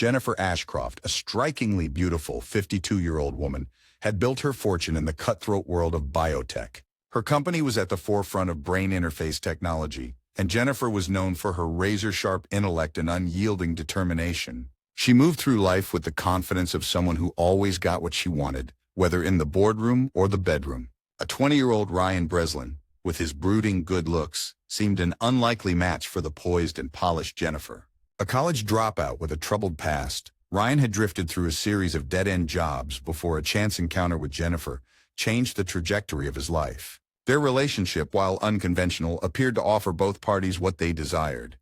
Jennifer Ashcroft, a strikingly beautiful 52-year-old woman, had built her fortune in the cutthroat world of biotech. Her company was at the forefront of brain interface technology, and Jennifer was known for her razor-sharp intellect and unyielding determination. She moved through life with the confidence of someone who always got what she wanted, whether in the boardroom or the bedroom. A 20-year-old Ryan Breslin, with his brooding good looks, seemed an unlikely match for the poised and polished Jennifer. A college dropout with a troubled past, Ryan had drifted through a series of dead-end jobs before a chance encounter with Jennifer changed the trajectory of his life. Their relationship, while unconventional, appeared to offer both parties what they desired.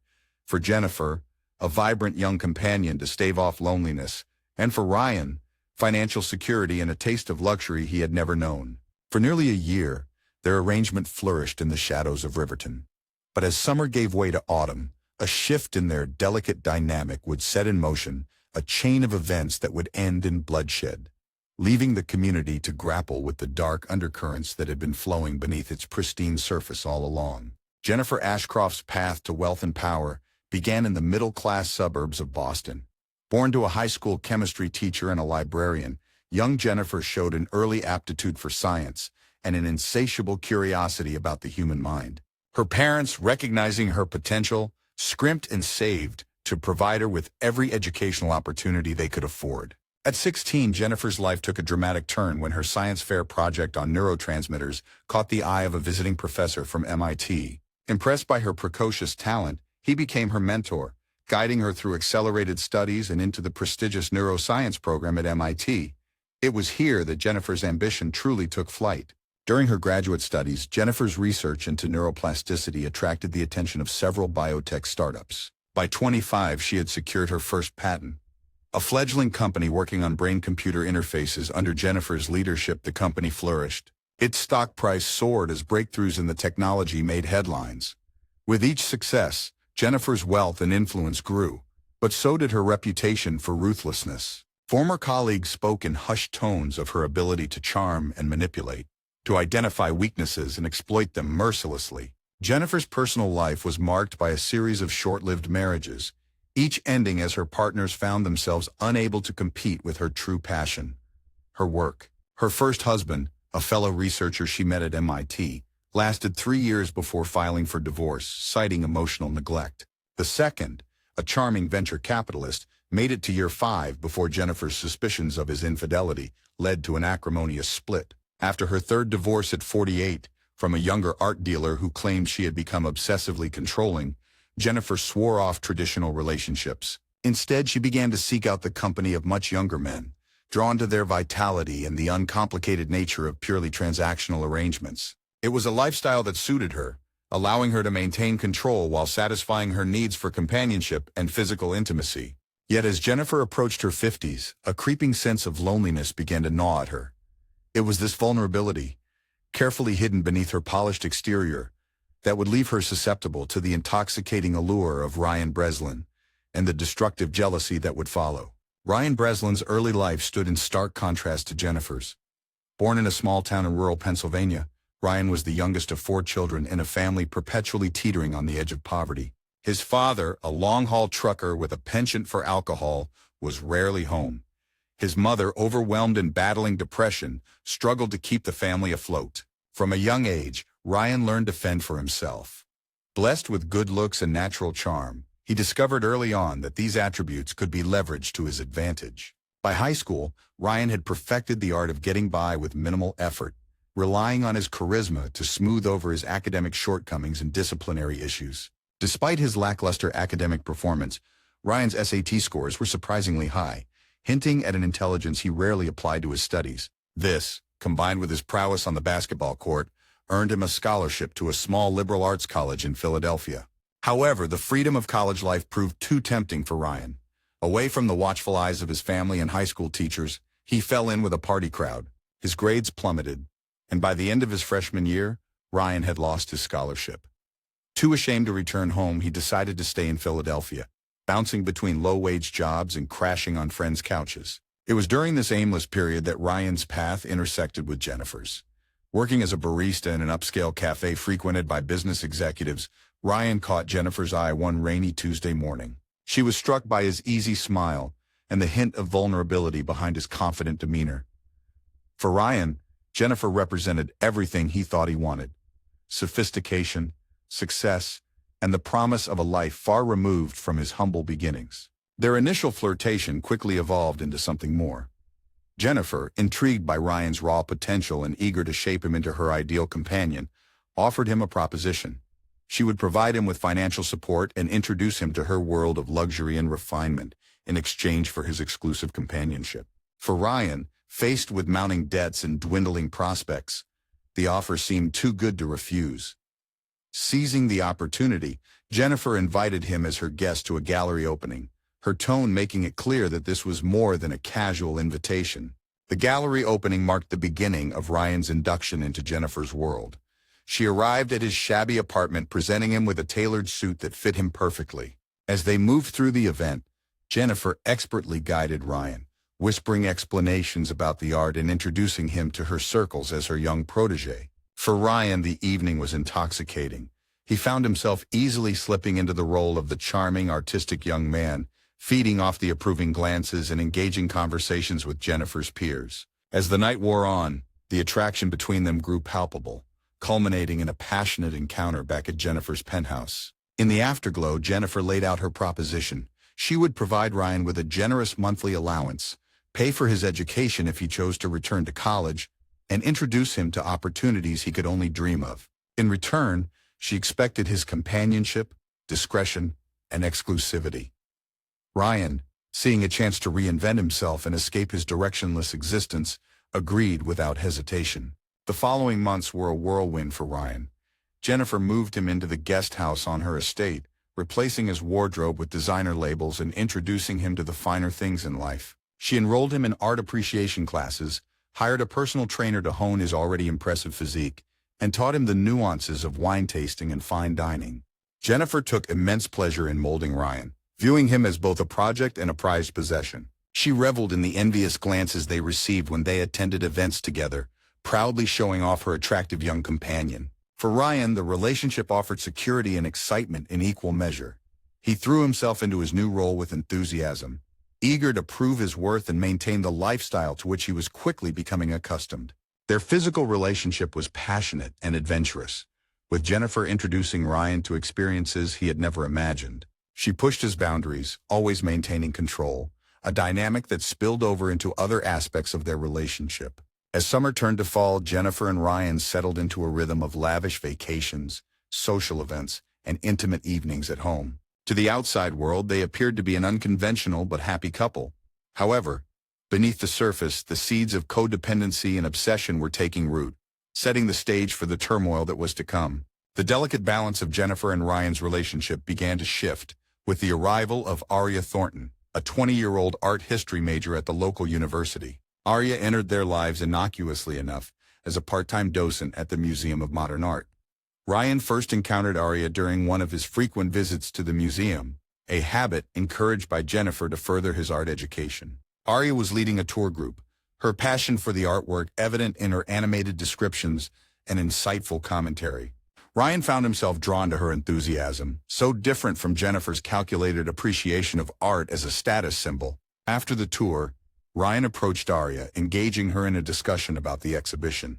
For Jennifer, a vibrant young companion to stave off loneliness, and for Ryan, financial security and a taste of luxury he had never known. For nearly a year, their arrangement flourished in the shadows of Riverton. But as summer gave way to autumn, a shift in their delicate dynamic would set in motion a chain of events that would end in bloodshed, leaving the community to grapple with the dark undercurrents that had been flowing beneath its pristine surface all along. Jennifer Ashcroft's path to wealth and power began in the middle-class suburbs of Boston. Born to a high school chemistry teacher and a librarian, young Jennifer showed an early aptitude for science and an insatiable curiosity about the human mind. Her parents, recognizing her potential, scrimped and saved to provide her with every educational opportunity they could afford. At 16, Jennifer's life took a dramatic turn when her science fair project on neurotransmitters caught the eye of a visiting professor from MIT. Impressed by her precocious talent, he became her mentor, guiding her through accelerated studies and into the prestigious neuroscience program at MIT. It was here that Jennifer's ambition truly took flight. During her graduate studies, Jennifer's research into neuroplasticity attracted the attention of several biotech startups. By 25, she had secured her first patent. A fledgling company working on brain-computer interfaces under Jennifer's leadership, the company flourished. Its stock price soared as breakthroughs in the technology made headlines. With each success, Jennifer's wealth and influence grew, but so did her reputation for ruthlessness. Former colleagues spoke in hushed tones of her ability to charm and manipulate, to identify weaknesses and exploit them mercilessly. Jennifer's personal life was marked by a series of short-lived marriages, each ending as her partners found themselves unable to compete with her true passion, her work. Her first husband, a fellow researcher she met at MIT, lasted 3 years before filing for divorce, citing emotional neglect. The second, a charming venture capitalist, made it to year 5 before Jennifer's suspicions of his infidelity led to an acrimonious split. After her third divorce at 48, from a younger art dealer who claimed she had become obsessively controlling, Jennifer swore off traditional relationships. Instead, she began to seek out the company of much younger men, drawn to their vitality and the uncomplicated nature of purely transactional arrangements. It was a lifestyle that suited her, allowing her to maintain control while satisfying her needs for companionship and physical intimacy. Yet as Jennifer approached her 50s, a creeping sense of loneliness began to gnaw at her. It was this vulnerability, carefully hidden beneath her polished exterior, that would leave her susceptible to the intoxicating allure of Ryan Breslin and the destructive jealousy that would follow. Ryan Breslin's early life stood in stark contrast to Jennifer's. Born in a small town in rural Pennsylvania, Ryan was the youngest of 4 children in a family perpetually teetering on the edge of poverty. His father, a long-haul trucker with a penchant for alcohol, was rarely home. His mother, overwhelmed and battling depression, struggled to keep the family afloat. From a young age, Ryan learned to fend for himself. Blessed with good looks and natural charm, he discovered early on that these attributes could be leveraged to his advantage. By high school, Ryan had perfected the art of getting by with minimal effort, relying on his charisma to smooth over his academic shortcomings and disciplinary issues. Despite his lackluster academic performance, Ryan's SAT scores were surprisingly high, hinting at an intelligence he rarely applied to his studies. This, combined with his prowess on the basketball court, earned him a scholarship to a small liberal arts college in Philadelphia. However, the freedom of college life proved too tempting for Ryan. Away from the watchful eyes of his family and high school teachers, he fell in with a party crowd. His grades plummeted, and by the end of his freshman year, Ryan had lost his scholarship. Too ashamed to return home, he decided to stay in Philadelphia, bouncing between low-wage jobs and crashing on friends' couches. It was during this aimless period that Ryan's path intersected with Jennifer's. Working as a barista in an upscale cafe frequented by business executives, Ryan caught Jennifer's eye one rainy Tuesday morning. She was struck by his easy smile, and the hint of vulnerability behind his confident demeanor. For Ryan, Jennifer represented everything he thought he wanted: sophistication, success, and the promise of a life far removed from his humble beginnings. Their initial flirtation quickly evolved into something more. Jennifer, intrigued by Ryan's raw potential and eager to shape him into her ideal companion, offered him a proposition. She would provide him with financial support and introduce him to her world of luxury and refinement in exchange for his exclusive companionship. For Ryan, faced with mounting debts and dwindling prospects, the offer seemed too good to refuse. Seizing the opportunity, Jennifer invited him as her guest to a gallery opening, her tone making it clear that this was more than a casual invitation. The gallery opening marked the beginning of Ryan's induction into Jennifer's world. She arrived at his shabby apartment presenting him with a tailored suit that fit him perfectly. As they moved through the event, Jennifer expertly guided Ryan, whispering explanations about the art and introducing him to her circles as her young protege. For Ryan, the evening was intoxicating. He found himself easily slipping into the role of the charming, artistic young man, feeding off the approving glances and engaging conversations with Jennifer's peers. As the night wore on, the attraction between them grew palpable, culminating in a passionate encounter back at Jennifer's penthouse. In the afterglow, Jennifer laid out her proposition. She would provide Ryan with a generous monthly allowance, pay for his education if he chose to return to college, and introduce him to opportunities he could only dream of. In return, she expected his companionship, discretion, and exclusivity. Ryan, seeing a chance to reinvent himself and escape his directionless existence, agreed without hesitation. The following months were a whirlwind for Ryan. Jennifer moved him into the guest house on her estate, replacing his wardrobe with designer labels and introducing him to the finer things in life. She enrolled him in art appreciation classes, hired a personal trainer to hone his already impressive physique, and taught him the nuances of wine tasting and fine dining. Jennifer took immense pleasure in molding Ryan, viewing him as both a project and a prized possession. She reveled in the envious glances they received when they attended events together, proudly showing off her attractive young companion. For Ryan, the relationship offered security and excitement in equal measure. He threw himself into his new role with enthusiasm, eager to prove his worth and maintain the lifestyle to which he was quickly becoming accustomed. Their physical relationship was passionate and adventurous, with Jennifer introducing Ryan to experiences he had never imagined. She pushed his boundaries, always maintaining control, a dynamic that spilled over into other aspects of their relationship. As summer turned to fall, Jennifer and Ryan settled into a rhythm of lavish vacations, social events, and intimate evenings at home. To the outside world, they appeared to be an unconventional but happy couple. However, beneath the surface, the seeds of codependency and obsession were taking root, setting the stage for the turmoil that was to come. The delicate balance of Jennifer and Ryan's relationship began to shift with the arrival of Arya Thornton, a 20-year-old art history major at the local university. Arya entered their lives innocuously enough as a part-time docent at the Museum of Modern Art. Ryan first encountered Arya during one of his frequent visits to the museum, a habit encouraged by Jennifer to further his art education. Arya was leading a tour group, her passion for the artwork evident in her animated descriptions and insightful commentary. Ryan found himself drawn to her enthusiasm, so different from Jennifer's calculated appreciation of art as a status symbol. After the tour, Ryan approached Arya, engaging her in a discussion about the exhibition.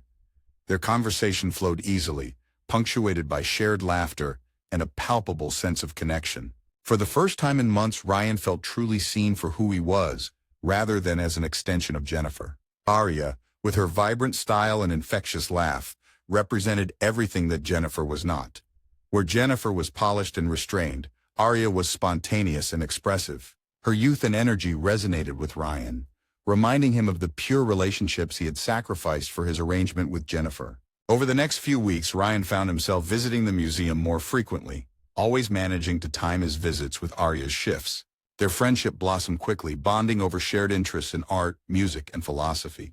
Their conversation flowed easily, punctuated by shared laughter and a palpable sense of connection. For the first time in months, Ryan felt truly seen for who he was, rather than as an extension of Jennifer. Arya, with her vibrant style and infectious laugh, represented everything that Jennifer was not. Where Jennifer was polished and restrained, Arya was spontaneous and expressive. Her youth and energy resonated with Ryan, reminding him of the pure relationships he had sacrificed for his arrangement with Jennifer. Over the next few weeks, Ryan found himself visiting the museum more frequently, always managing to time his visits with Arya's shifts. Their friendship blossomed quickly, bonding over shared interests in art, music, and philosophy.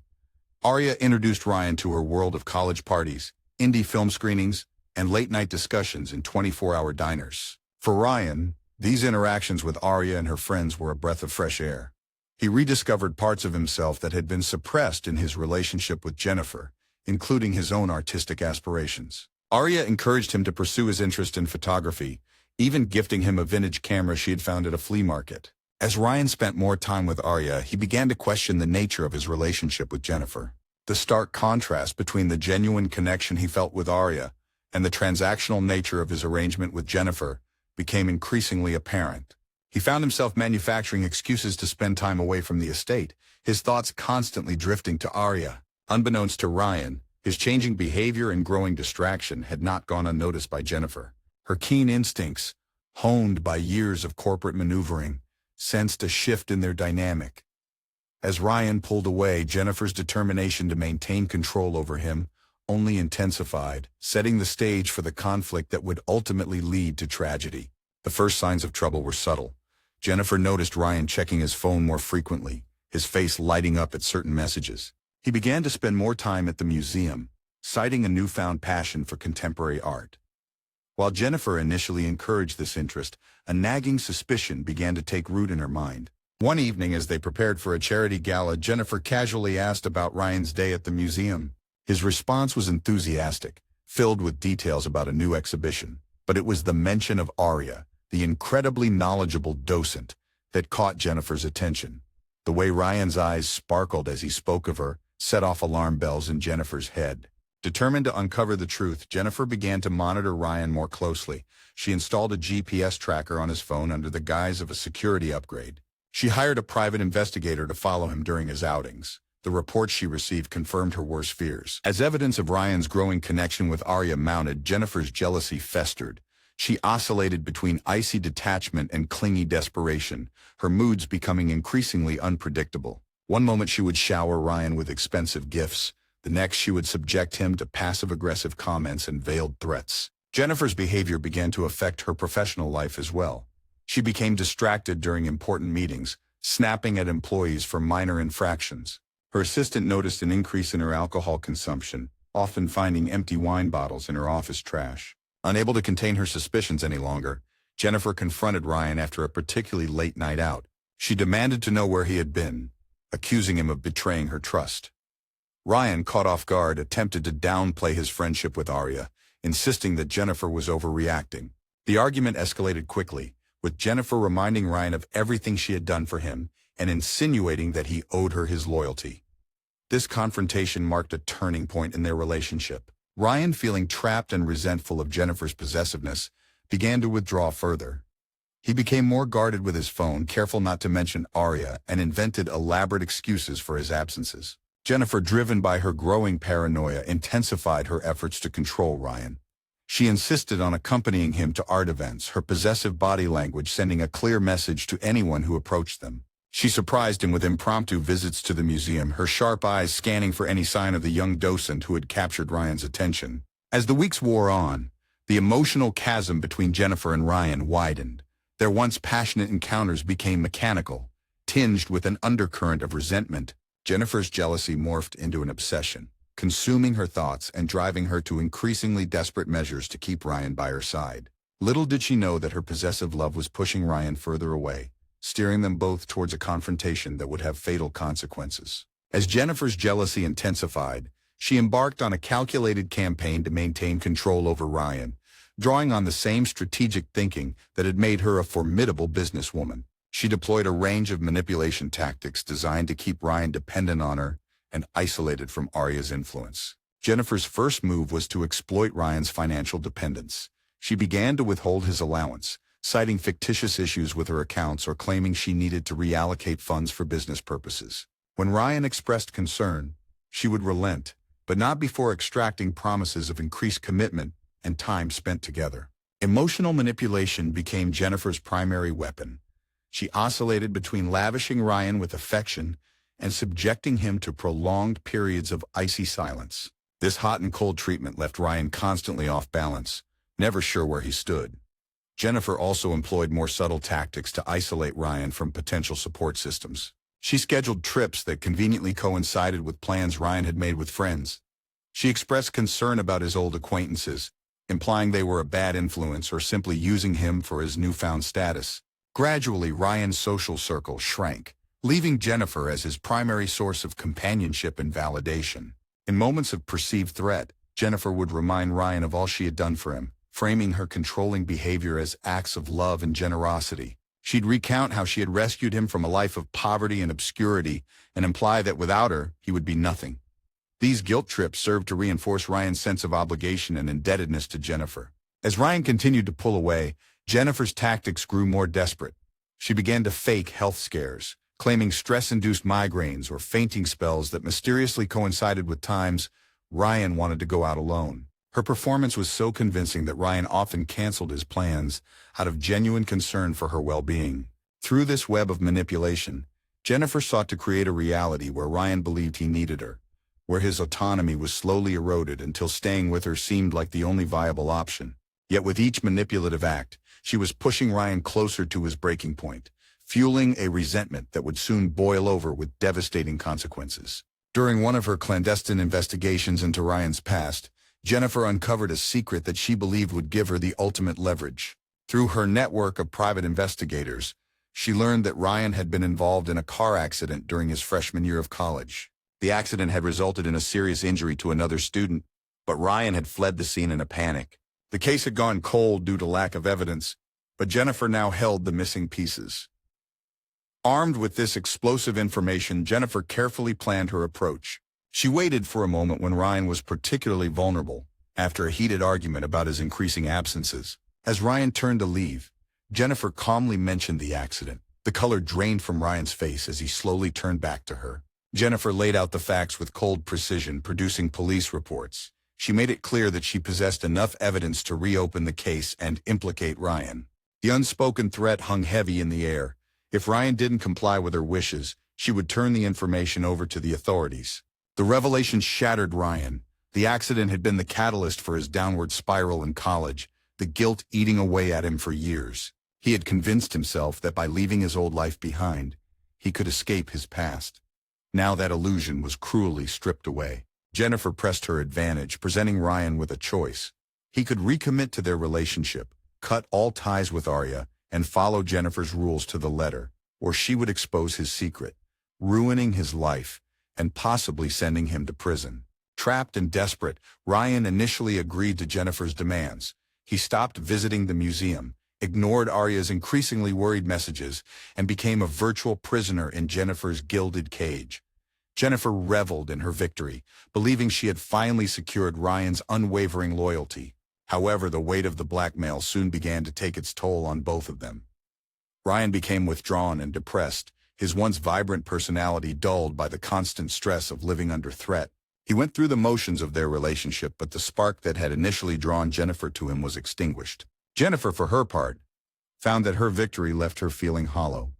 Arya introduced Ryan to her world of college parties, indie film screenings, and late-night discussions in 24-hour diners. For Ryan, these interactions with Arya and her friends were a breath of fresh air. He rediscovered parts of himself that had been suppressed in his relationship with Jennifer, including his own artistic aspirations. Arya encouraged him to pursue his interest in photography, even gifting him a vintage camera she had found at a flea market. As Ryan spent more time with Arya, he began to question the nature of his relationship with Jennifer. The stark contrast between the genuine connection he felt with Arya and the transactional nature of his arrangement with Jennifer became increasingly apparent. He found himself manufacturing excuses to spend time away from the estate, his thoughts constantly drifting to Arya. Unbeknownst to Ryan, his changing behavior and growing distraction had not gone unnoticed by Jennifer. Her keen instincts, honed by years of corporate maneuvering, sensed a shift in their dynamic. As Ryan pulled away, Jennifer's determination to maintain control over him only intensified, setting the stage for the conflict that would ultimately lead to tragedy. The first signs of trouble were subtle. Jennifer noticed Ryan checking his phone more frequently, his face lighting up at certain messages. He began to spend more time at the museum, citing a newfound passion for contemporary art. While Jennifer initially encouraged this interest, a nagging suspicion began to take root in her mind. One evening, as they prepared for a charity gala, Jennifer casually asked about Ryan's day at the museum. His response was enthusiastic, filled with details about a new exhibition. But it was the mention of Arya, the incredibly knowledgeable docent, that caught Jennifer's attention. The way Ryan's eyes sparkled as he spoke of her set off alarm bells in Jennifer's head. Determined to uncover the truth, Jennifer began to monitor Ryan more closely. She installed a GPS tracker on his phone under the guise of a security upgrade. She hired a private investigator to follow him during his outings. The reports she received confirmed her worst fears. As evidence of Ryan's growing connection with Arya mounted, Jennifer's jealousy festered. She oscillated between icy detachment and clingy desperation, her moods becoming increasingly unpredictable. One moment she would shower Ryan with expensive gifts. The next she would subject him to passive-aggressive comments and veiled threats. Jennifer's behavior began to affect her professional life as well. She became distracted during important meetings, snapping at employees for minor infractions. Her assistant noticed an increase in her alcohol consumption, often finding empty wine bottles in her office trash. Unable to contain her suspicions any longer, Jennifer confronted Ryan after a particularly late night out. She demanded to know where he had been, accusing him of betraying her trust. Ryan, caught off guard, attempted to downplay his friendship with Arya, insisting that Jennifer was overreacting. The argument escalated quickly, with Jennifer reminding Ryan of everything she had done for him and insinuating that he owed her his loyalty. This confrontation marked a turning point in their relationship. Ryan, feeling trapped and resentful of Jennifer's possessiveness, began to withdraw further. He became more guarded with his phone, careful not to mention Arya, and invented elaborate excuses for his absences. Jennifer, driven by her growing paranoia, intensified her efforts to control Ryan. She insisted on accompanying him to art events, her possessive body language sending a clear message to anyone who approached them. She surprised him with impromptu visits to the museum, her sharp eyes scanning for any sign of the young docent who had captured Ryan's attention. As the weeks wore on, the emotional chasm between Jennifer and Ryan widened. Their once passionate encounters became mechanical, tinged with an undercurrent of resentment. Jennifer's jealousy morphed into an obsession, consuming her thoughts and driving her to increasingly desperate measures to keep Ryan by her side. Little did she know that her possessive love was pushing Ryan further away, steering them both towards a confrontation that would have fatal consequences. As Jennifer's jealousy intensified, she embarked on a calculated campaign to maintain control over Ryan, drawing on the same strategic thinking that had made her a formidable businesswoman. She deployed a range of manipulation tactics designed to keep Ryan dependent on her and isolated from Arya's influence. Jennifer's first move was to exploit Ryan's financial dependence. She began to withhold his allowance, citing fictitious issues with her accounts or claiming she needed to reallocate funds for business purposes. When Ryan expressed concern, she would relent, but not before extracting promises of increased commitment and time spent together. Emotional manipulation became Jennifer's primary weapon. She oscillated between lavishing Ryan with affection and subjecting him to prolonged periods of icy silence. This hot and cold treatment left Ryan constantly off balance, never sure where he stood. Jennifer also employed more subtle tactics to isolate Ryan from potential support systems. She scheduled trips that conveniently coincided with plans Ryan had made with friends. She expressed concern about his old acquaintances, implying they were a bad influence or simply using him for his newfound status. Gradually, Ryan's social circle shrank, leaving Jennifer as his primary source of companionship and validation. In moments of perceived threat, Jennifer would remind Ryan of all she had done for him, framing her controlling behavior as acts of love and generosity. She'd recount how she had rescued him from a life of poverty and obscurity and imply that without her, he would be nothing. These guilt trips served to reinforce Ryan's sense of obligation and indebtedness to Jennifer. As Ryan continued to pull away, Jennifer's tactics grew more desperate. She began to fake health scares, claiming stress-induced migraines or fainting spells that mysteriously coincided with times Ryan wanted to go out alone. Her performance was so convincing that Ryan often canceled his plans out of genuine concern for her well-being. Through this web of manipulation, Jennifer sought to create a reality where Ryan believed he needed her, where his autonomy was slowly eroded until staying with her seemed like the only viable option. Yet with each manipulative act, she was pushing Ryan closer to his breaking point, fueling a resentment that would soon boil over with devastating consequences. During one of her clandestine investigations into Ryan's past, Jennifer uncovered a secret that she believed would give her the ultimate leverage. Through her network of private investigators, she learned that Ryan had been involved in a car accident during his freshman year of college. The accident had resulted in a serious injury to another student, but Ryan had fled the scene in a panic. The case had gone cold due to lack of evidence, but Jennifer now held the missing pieces. Armed with this explosive information, Jennifer carefully planned her approach. She waited for a moment when Ryan was particularly vulnerable, after a heated argument about his increasing absences. As Ryan turned to leave, Jennifer calmly mentioned the accident. The color drained from Ryan's face as he slowly turned back to her. Jennifer laid out the facts with cold precision, producing police reports. She made it clear that she possessed enough evidence to reopen the case and implicate Ryan. The unspoken threat hung heavy in the air. If Ryan didn't comply with her wishes, she would turn the information over to the authorities. The revelation shattered Ryan. The accident had been the catalyst for his downward spiral in college, the guilt eating away at him for years. He had convinced himself that by leaving his old life behind, he could escape his past. Now that illusion was cruelly stripped away. Jennifer pressed her advantage, presenting Ryan with a choice. He could recommit to their relationship, cut all ties with Arya, and follow Jennifer's rules to the letter, or she would expose his secret, ruining his life, and possibly sending him to prison. Trapped and desperate, Ryan initially agreed to Jennifer's demands. He stopped visiting the museum, ignored Arya's increasingly worried messages, and became a virtual prisoner in Jennifer's gilded cage. Jennifer reveled in her victory, believing she had finally secured Ryan's unwavering loyalty. However, the weight of the blackmail soon began to take its toll on both of them. Ryan became withdrawn and depressed, his once vibrant personality dulled by the constant stress of living under threat. He went through the motions of their relationship, but the spark that had initially drawn Jennifer to him was extinguished. Jennifer, for her part, found that her victory left her feeling hollow.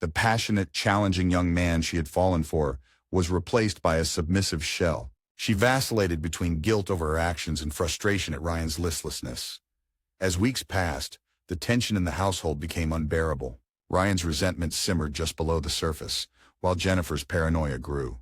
The passionate, challenging young man she had fallen for was replaced by a submissive shell. She vacillated between guilt over her actions and frustration at Ryan's listlessness. As weeks passed, the tension in the household became unbearable. Ryan's resentment simmered just below the surface, while Jennifer's paranoia grew.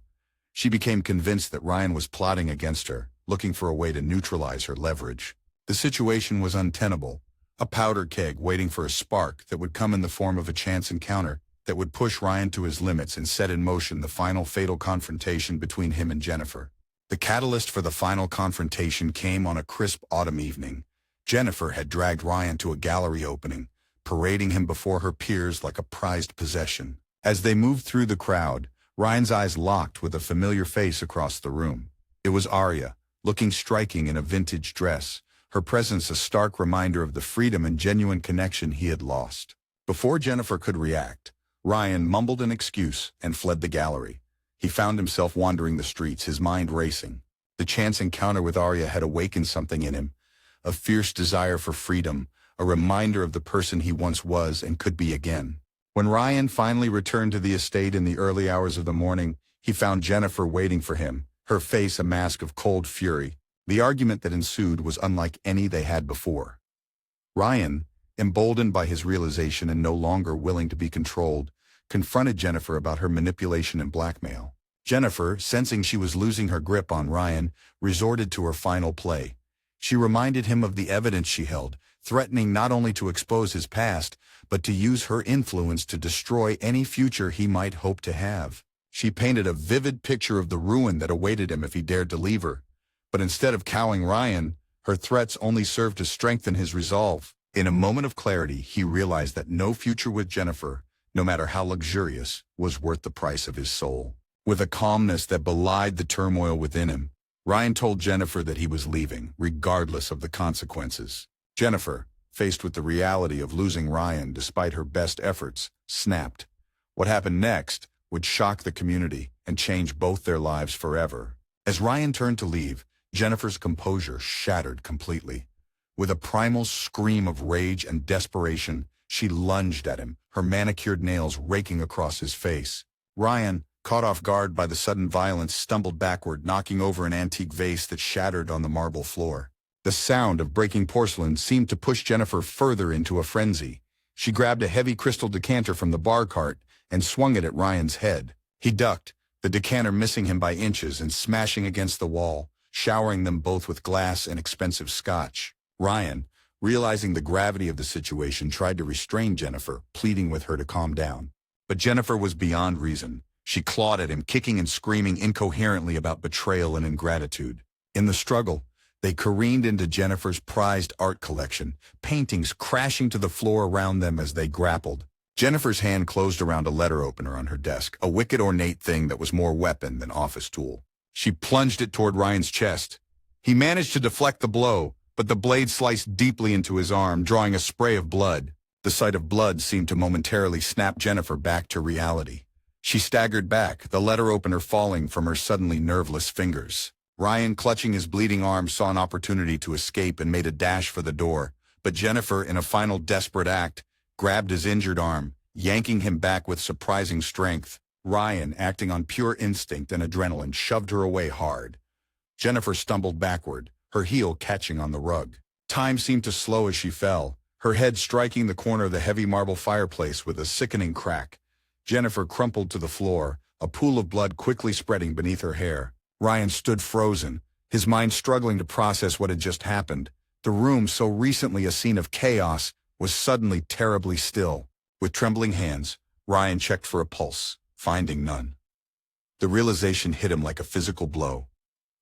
She became convinced that Ryan was plotting against her, looking for a way to neutralize her leverage. The situation was untenable, a powder keg waiting for a spark that would come in the form of a chance encounter that would push Ryan to his limits and set in motion the final fatal confrontation between him and Jennifer. The catalyst for the final confrontation came on a crisp autumn evening. Jennifer had dragged Ryan to a gallery opening, parading him before her peers like a prized possession. As they moved through the crowd, Ryan's eyes locked with a familiar face across the room. It was Arya, looking striking in a vintage dress, her presence a stark reminder of the freedom and genuine connection he had lost. Before Jennifer could react, Ryan mumbled an excuse and fled the gallery. He found himself wandering the streets, his mind racing. The chance encounter with Arya had awakened something in him, a fierce desire for freedom, a reminder of the person he once was and could be again. When Ryan finally returned to the estate in the early hours of the morning, he found Jennifer waiting for him, her face a mask of cold fury. The argument that ensued was unlike any they had before. Ryan, emboldened by his realization and no longer willing to be controlled, confronted Jennifer about her manipulation and blackmail. Jennifer, sensing she was losing her grip on Ryan, resorted to her final play. She reminded him of the evidence she held, threatening not only to expose his past, but to use her influence to destroy any future he might hope to have. She painted a vivid picture of the ruin that awaited him if he dared to leave her. But instead of cowing Ryan, her threats only served to strengthen his resolve. In a moment of clarity, he realized that no future with Jennifer, no matter how luxurious, was worth the price of his soul. With a calmness that belied the turmoil within him, Ryan told Jennifer that he was leaving, regardless of the consequences. Jennifer, faced with the reality of losing Ryan despite her best efforts, snapped. What happened next would shock the community and change both their lives forever. As Ryan turned to leave, Jennifer's composure shattered completely. With a primal scream of rage and desperation, she lunged at him, her manicured nails raking across his face. Ryan, caught off guard by the sudden violence, stumbled backward, knocking over an antique vase that shattered on the marble floor. The sound of breaking porcelain seemed to push Jennifer further into a frenzy. She grabbed a heavy crystal decanter from the bar cart and swung it at Ryan's head. He ducked, the decanter missing him by inches and smashing against the wall, showering them both with glass and expensive scotch. Ryan, realizing the gravity of the situation, tried to restrain Jennifer, pleading with her to calm down. But Jennifer was beyond reason. She clawed at him, kicking and screaming incoherently about betrayal and ingratitude. In the struggle, they careened into Jennifer's prized art collection, paintings crashing to the floor around them as they grappled. Jennifer's hand closed around a letter opener on her desk, a wicked ornate thing that was more weapon than office tool. She plunged it toward Ryan's chest. He managed to deflect the blow, but the blade sliced deeply into his arm, drawing a spray of blood. The sight of blood seemed to momentarily snap Jennifer back to reality. She staggered back, the letter opener falling from her suddenly nerveless fingers. Ryan, clutching his bleeding arm, saw an opportunity to escape and made a dash for the door, but Jennifer, in a final desperate act, grabbed his injured arm, yanking him back with surprising strength. Ryan, acting on pure instinct and adrenaline, shoved her away hard. Jennifer stumbled backward, her heel catching on the rug. Time seemed to slow as she fell, her head striking the corner of the heavy marble fireplace with a sickening crack. Jennifer crumpled to the floor, a pool of blood quickly spreading beneath her hair. Ryan stood frozen, his mind struggling to process what had just happened. The room, so recently a scene of chaos, was suddenly terribly still. With trembling hands, Ryan checked for a pulse, finding none. The realization hit him like a physical blow.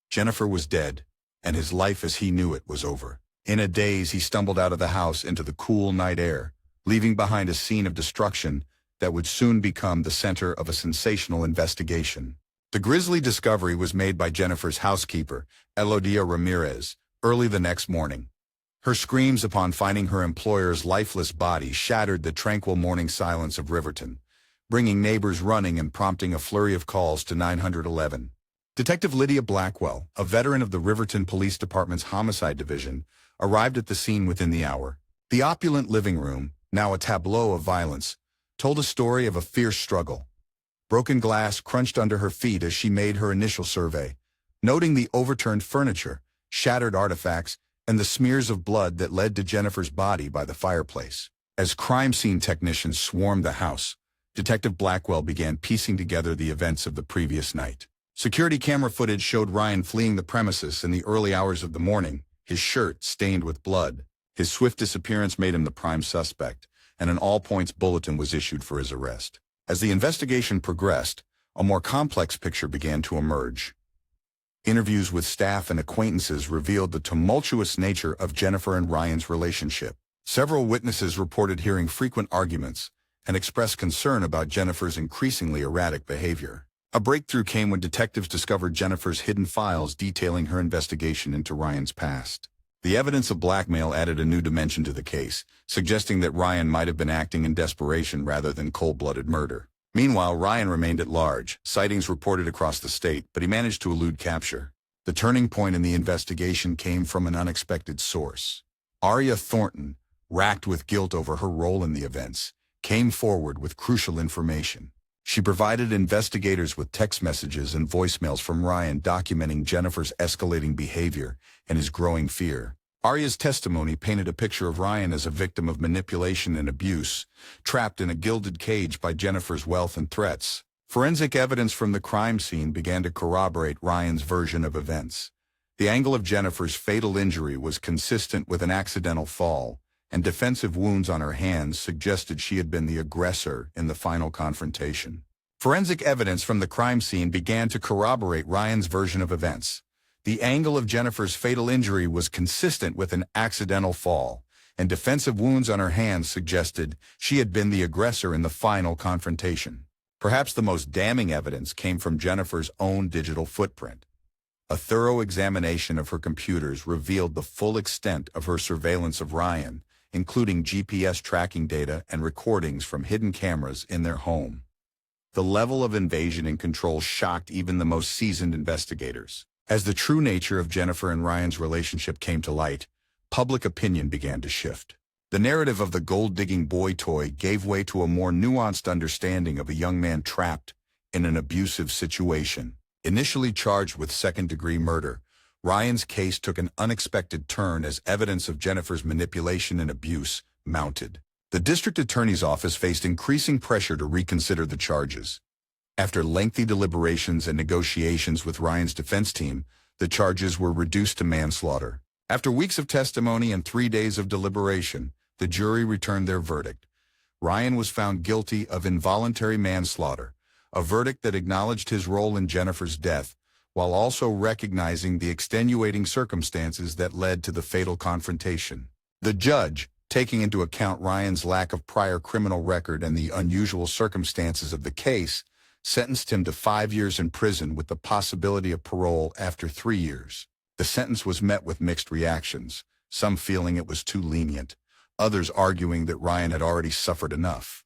Jennifer was dead, and his life as he knew it was over. In a daze, he stumbled out of the house into the cool night air, leaving behind a scene of destruction that would soon become the center of a sensational investigation. The grisly discovery was made by Jennifer's housekeeper, Elodia Ramirez, early the next morning. Her screams upon finding her employer's lifeless body shattered the tranquil morning silence of Riverton, bringing neighbors running and prompting a flurry of calls to 911. Detective Lydia Blackwell, a veteran of the Riverton Police Department's Homicide Division, arrived at the scene within the hour. The opulent living room, now a tableau of violence, told a story of a fierce struggle. Broken glass crunched under her feet as she made her initial survey, noting the overturned furniture, shattered artifacts, and the smears of blood that led to Jennifer's body by the fireplace. As crime scene technicians swarmed the house, Detective Blackwell began piecing together the events of the previous night. Security camera footage showed Ryan fleeing the premises in the early hours of the morning, his shirt stained with blood. His swift disappearance made him the prime suspect, and an all-points bulletin was issued for his arrest. As the investigation progressed, a more complex picture began to emerge. Interviews with staff and acquaintances revealed the tumultuous nature of Jennifer and Ryan's relationship. Several witnesses reported hearing frequent arguments and expressed concern about Jennifer's increasingly erratic behavior. A breakthrough came when detectives discovered Jennifer's hidden files detailing her investigation into Ryan's past. The evidence of blackmail added a new dimension to the case, suggesting that Ryan might have been acting in desperation rather than cold-blooded murder. Meanwhile, Ryan remained at large, sightings reported across the state, but he managed to elude capture. The turning point in the investigation came from an unexpected source. Arya Thornton, racked with guilt over her role in the events, came forward with crucial information. She provided investigators with text messages and voicemails from Ryan documenting Jennifer's escalating behavior and his growing fear. Arya's testimony painted a picture of Ryan as a victim of manipulation and abuse, trapped in a gilded cage by Jennifer's wealth and threats. Forensic evidence from the crime scene began to corroborate Ryan's version of events. The angle of Jennifer's fatal injury was consistent with an accidental fall, and defensive wounds on her hands suggested she had been the aggressor in the final confrontation. Forensic evidence from the crime scene began to corroborate Ryan's version of events. The angle of Jennifer's fatal injury was consistent with an accidental fall, and defensive wounds on her hands suggested she had been the aggressor in the final confrontation. Perhaps the most damning evidence came from Jennifer's own digital footprint. A thorough examination of her computers revealed the full extent of her surveillance of Ryan, including GPS tracking data and recordings from hidden cameras in their home. The level of invasion and control shocked even the most seasoned investigators. As the true nature of Jennifer and Ryan's relationship came to light, public opinion began to shift. The narrative of the gold-digging boy toy gave way to a more nuanced understanding of a young man trapped in an abusive situation. Initially charged with second-degree murder, Ryan's case took an unexpected turn as evidence of Jennifer's manipulation and abuse mounted. The district attorney's office faced increasing pressure to reconsider the charges. After lengthy deliberations and negotiations with Ryan's defense team, the charges were reduced to manslaughter. After weeks of testimony and 3 days of deliberation, the jury returned their verdict. Ryan was found guilty of involuntary manslaughter, a verdict that acknowledged his role in Jennifer's death, while also recognizing the extenuating circumstances that led to the fatal confrontation. The judge, taking into account Ryan's lack of prior criminal record and the unusual circumstances of the case, sentenced him to 5 years in prison with the possibility of parole after 3 years. The sentence was met with mixed reactions, some feeling it was too lenient, others arguing that Ryan had already suffered enough.